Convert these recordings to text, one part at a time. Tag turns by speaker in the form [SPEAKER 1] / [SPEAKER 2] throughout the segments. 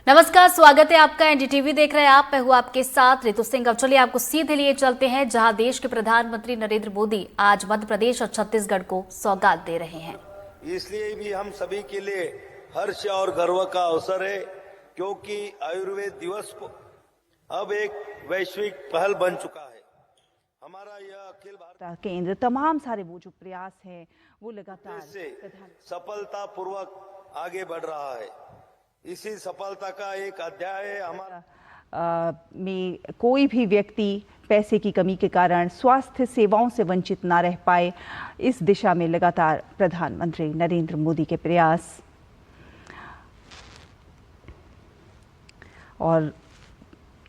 [SPEAKER 1] नमस्कार, स्वागत है आपका। एनडीटीवी देख रहे हैं आप। मैं हूं आपके साथ ऋतु सिंह। अब चलिए आपको सीधे लिए चलते हैं जहां देश के प्रधानमंत्री नरेंद्र मोदी आज मध्य प्रदेश और छत्तीसगढ़ को सौगात दे रहे हैं।
[SPEAKER 2] इसलिए भी हम सभी के लिए हर्ष और गर्व का अवसर है, क्योंकि आयुर्वेद दिवस अब एक वैश्विक पहल बन चुका है। हमारा यह अखिल भारत
[SPEAKER 3] केंद्र तमाम सारे वो जो प्रयास हैं वो लगातार
[SPEAKER 2] सफलता पूर्वक आगे बढ़ रहा है। इसी सफलता का एक अध्याय है हमारा
[SPEAKER 3] में कोई भी व्यक्ति पैसे की कमी के कारण स्वास्थ्य सेवाओं से वंचित ना रह पाए, इस दिशा में लगातार प्रधानमंत्री नरेंद्र मोदी के प्रयास। और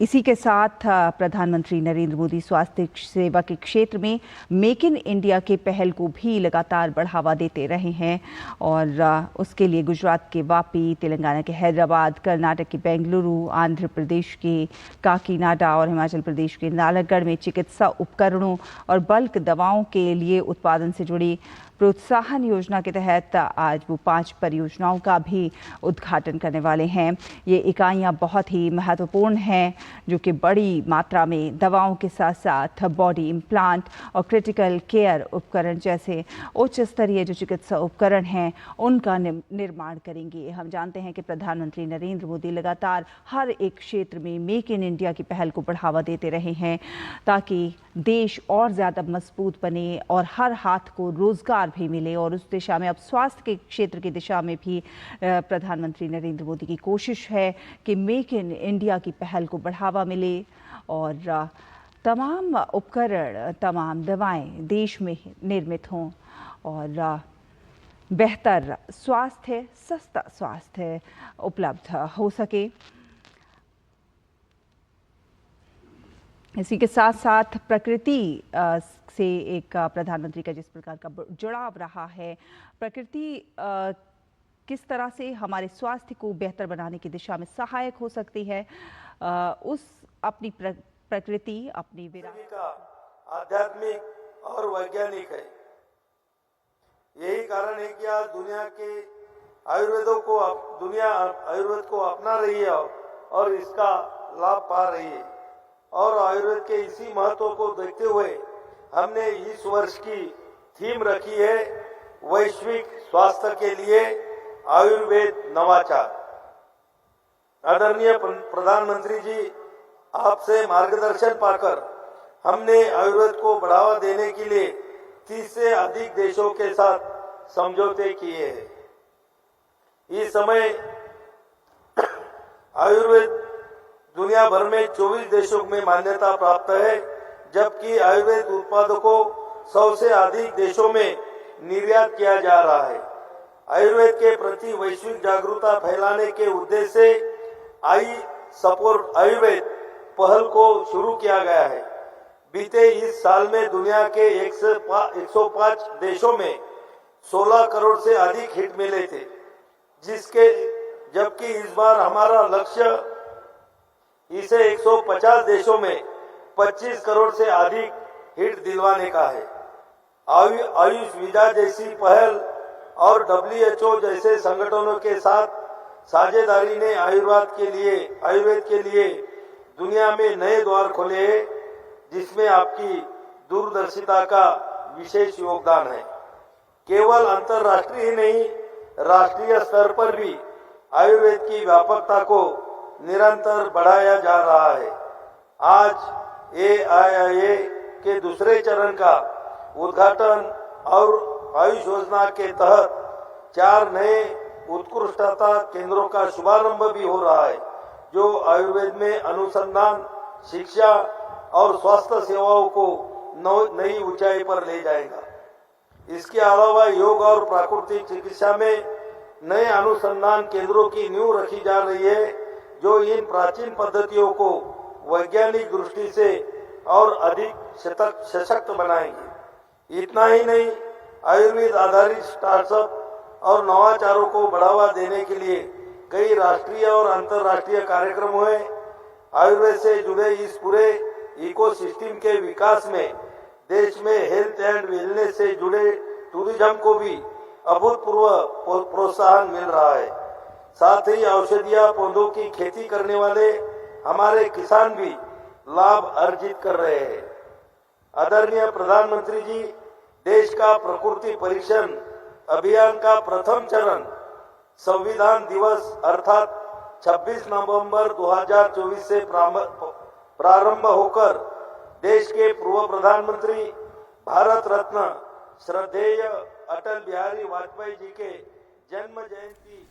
[SPEAKER 3] इसी के साथ प्रधानमंत्री नरेंद्र मोदी स्वास्थ्य सेवा के क्षेत्र में मेक इन इंडिया के पहल को भी लगातार बढ़ावा देते रहे हैं। और उसके लिए गुजरात के वापी, तेलंगाना के हैदराबाद, कर्नाटक के बेंगलुरु, आंध्र प्रदेश के काकीनाडा और हिमाचल प्रदेश के नालागढ़ में चिकित्सा उपकरणों और बल्क दवाओं के लिए उत्पादन से जुड़ी प्रोत्साहन योजना के तहत आज वो 5 परियोजनाओं का भी उद्घाटन करने वाले हैं। ये इकाइयां बहुत ही महत्वपूर्ण हैं, जो कि बड़ी मात्रा में दवाओं के साथ साथ बॉडी इम्प्लांट और क्रिटिकल केयर उपकरण जैसे उच्च स्तरीय जो चिकित्सा उपकरण हैं उनका निर्माण करेंगे। हम जानते हैं कि प्रधानमंत्री नरेंद्र मोदी लगातार हर एक क्षेत्र में मेक इन इंडिया की पहल को बढ़ावा देते रहे हैं, ताकि देश और ज़्यादा मजबूत बने और हर हाथ को रोजगार भी मिले। और उस दिशा में अब स्वास्थ्य के क्षेत्र की दिशा में भी प्रधानमंत्री नरेंद्र मोदी की कोशिश है कि मेक इन इंडिया की पहल को बढ़ावा मिले और तमाम उपकरण, तमाम दवाएं देश में निर्मित हों और बेहतर स्वास्थ्य, सस्ता स्वास्थ्य उपलब्ध हो सके। इसी के साथ साथ प्रकृति से एक प्रधानमंत्री का जिस प्रकार का जुड़ाव रहा है, प्रकृति किस तरह से हमारे स्वास्थ्य को बेहतर बनाने की दिशा में सहायक हो सकती है, उस अपनी प्रकृति, अपनी विरासत
[SPEAKER 2] का आध्यात्मिक और वैज्ञानिक है। यही कारण है कि आज दुनिया के दुनिया आयुर्वेद को अपना रही है और इसका लाभ पा रही है। और आयुर्वेद के इसी महत्व को देखते हुए हमने इस वर्ष की थीम रखी है, वैश्विक स्वास्थ्य के लिए आयुर्वेद नवाचार। आदरणीय प्रधानमंत्री जी, आपसे मार्गदर्शन पाकर हमने आयुर्वेद को बढ़ावा देने के लिए 30 से अधिक देशों के साथ समझौते किए हैं। इस समय आयुर्वेद दुनिया भर में 24 देशों में मान्यता प्राप्त है, जबकि आयुर्वेद उत्पादों को 100 से अधिक देशों में निर्यात किया जा रहा है। आयुर्वेद के प्रति वैश्विक जागरूकता फैलाने के उद्देश्य से आई सपोर्ट आयुर्वेद पहल को शुरू किया गया है। बीते इस साल में दुनिया के 105 देशों में 16 करोड़ से अधिक हिट मिले थे, जबकि इस बार हमारा लक्ष्य इसे 150 देशों में 25 करोड़ से अधिक हिट दिलवाने का है। आयुष वीजा जैसी पहल और WHO जैसे संगठनों के साथ साझेदारी ने आयुर्वेद के लिए दुनिया में नए द्वार खोले हैं, जिसमें आपकी दूरदर्शिता का विशेष योगदान है। केवल अंतर्राष्ट्रीय ही नहीं, राष्ट्रीय स्तर पर भी आयुर्वेद की व्यापकता को निरंतर बढ़ाया जा रहा है। आज AIIA के दूसरे चरण का उद्घाटन और आयुष योजना के तहत 4 नए उत्कृष्टता केंद्रों का शुभारंभ भी हो रहा है, जो आयुर्वेद में अनुसंधान, शिक्षा और स्वास्थ्य सेवाओं को नई ऊंचाई पर ले जाएगा। इसके अलावा योग और प्राकृतिक चिकित्सा में नए अनुसंधान केंद्रों की नींव रखी जा रही है, जो इन प्राचीन पद्धतियों को वैज्ञानिक दृष्टि से और अधिक सशक्त बनाएंगे। इतना ही नहीं, आयुर्वेद आधारित स्टार्टअप और नवाचारों को बढ़ावा देने के लिए कई राष्ट्रीय और अंतर्राष्ट्रीय कार्यक्रम हुए। आयुर्वेद से जुड़े इस पूरे इकोसिस्टम के विकास में देश में हेल्थ एंड वेलनेस से जुड़े टूरिज्म को भी अभूतपूर्व प्रोत्साहन मिल रहा है। साथ ही औषधीय पौधों की खेती करने वाले हमारे किसान भी लाभ अर्जित कर रहे हैं। आदरणीय प्रधानमंत्री जी, देश का प्रकृति परीक्षण अभियान का प्रथम चरण संविधान दिवस अर्थात 26 नवंबर 2024 से प्रारंभ होकर देश के पूर्व प्रधानमंत्री भारत रत्न श्रद्धेय अटल बिहारी वाजपेयी जी के जन्म जयंती